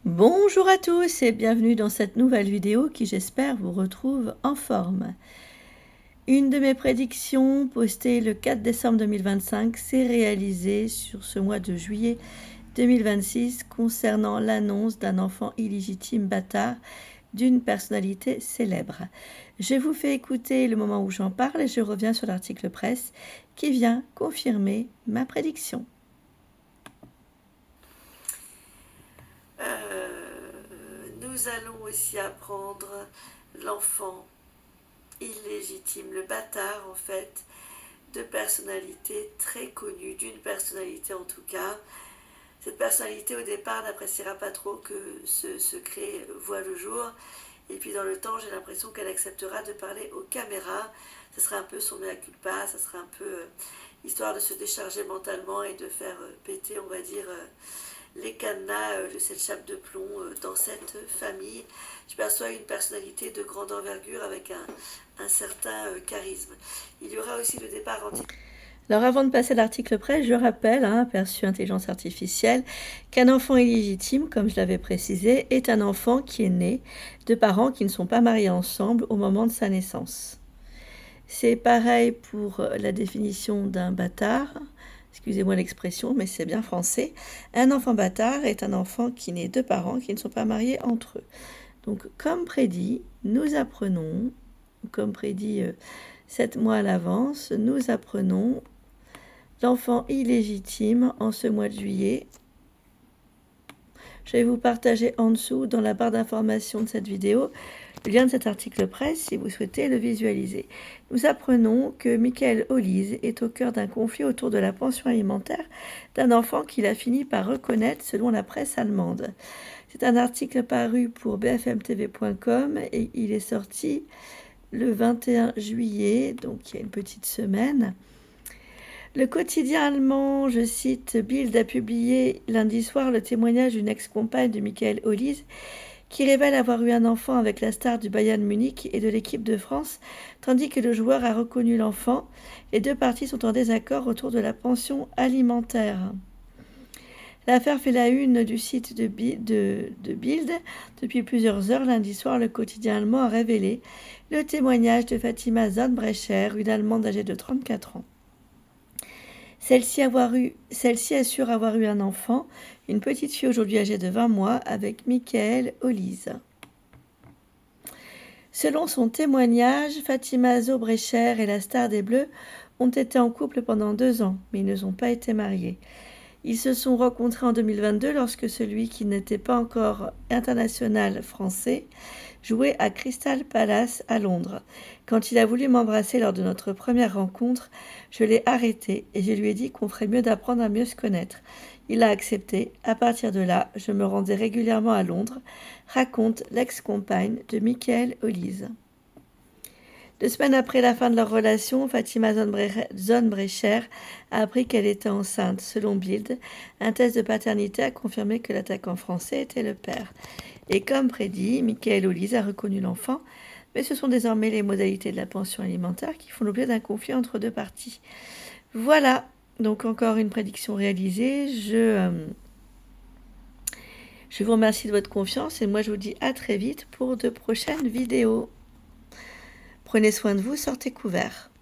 Bonjour à tous et bienvenue dans cette nouvelle vidéo qui j'espère vous retrouve en forme. Une de mes prédictions postée le 4 décembre 2025 s'est réalisée sur ce mois de juillet 2026 concernant l'annonce d'un enfant illégitime bâtard d'une personnalité célèbre. Je vous fais écouter le moment où j'en parle et je reviens sur l'article presse qui vient confirmer ma prédiction. Nous allons aussi apprendre l'enfant illégitime, le bâtard en fait, de personnalités très connues, d'une personnalité en tout cas. Cette personnalité au départ n'appréciera pas trop que ce secret voit le jour. Et puis dans le temps, j'ai l'impression qu'elle acceptera de parler aux caméras. Ce sera un peu son mea culpa, ça sera un peu histoire de se décharger mentalement et de faire péter, on va dire, les cadenas de cette chape de plomb dans cette famille. Je perçois une personnalité de grande envergure avec un certain charisme. Il y aura aussi le départ anti. Alors avant de passer à l'article presse, je rappelle, aperçu intelligence artificielle, qu'un enfant illégitime, comme je l'avais précisé, est un enfant qui est né de parents qui ne sont pas mariés ensemble au moment de sa naissance. C'est pareil pour la définition d'un bâtard. Excusez-moi l'expression, mais c'est bien français. Un enfant bâtard est un enfant qui naît de parents qui ne sont pas mariés entre eux. Donc, comme prédit, nous apprenons, comme prédit 7 mois à l'avance, nous apprenons l'enfant illégitime en ce mois de juillet. Je vais vous partager en dessous, dans la barre d'information de cette vidéo, le lien de cet article presse si vous souhaitez le visualiser. Nous apprenons que Michael Holise est au cœur d'un conflit autour de la pension alimentaire d'un enfant qu'il a fini par reconnaître selon la presse allemande. C'est un article paru pour bfmtv.com et il est sorti le 21 juillet, donc il y a une petite semaine. Le quotidien allemand, je cite, Bild a publié lundi soir le témoignage d'une ex-compagne de Michael Holise qui révèle avoir eu un enfant avec la star du Bayern Munich et de l'équipe de France, tandis que le joueur a reconnu l'enfant. Les deux parties sont en désaccord autour de la pension alimentaire. L'affaire fait la une du site de Bild. Depuis plusieurs heures, lundi soir, le quotidien allemand a révélé le témoignage de Fatima Zandbrecher, une Allemande âgée de 34 ans. Celle-ci assure avoir eu un enfant, une petite fille aujourd'hui âgée de 20 mois, avec Michael Holise. Selon son témoignage, Fatima Zandbrecher et la star des Bleus ont été en couple pendant 2 ans, mais ils ne sont pas été mariés. Ils se sont rencontrés en 2022 lorsque celui qui n'était pas encore international français jouait à Crystal Palace à Londres. Quand il a voulu m'embrasser lors de notre première rencontre, je l'ai arrêté et je lui ai dit qu'on ferait mieux d'apprendre à mieux se connaître. Il a accepté. À partir de là, je me rendais régulièrement à Londres, raconte l'ex-compagne de Michael Holise. 2 semaines après la fin de leur relation, Fatima Zandbrecher a appris qu'elle était enceinte. Selon Bild, un test de paternité a confirmé que l'attaquant français était le père. Et comme prédit, Michael Holise a reconnu l'enfant, mais ce sont désormais les modalités de la pension alimentaire qui font l'objet d'un conflit entre deux parties. Voilà, donc encore une prédiction réalisée. Je vous remercie de votre confiance et moi je vous dis à très vite pour de prochaines vidéos. Prenez soin de vous, sortez couverts.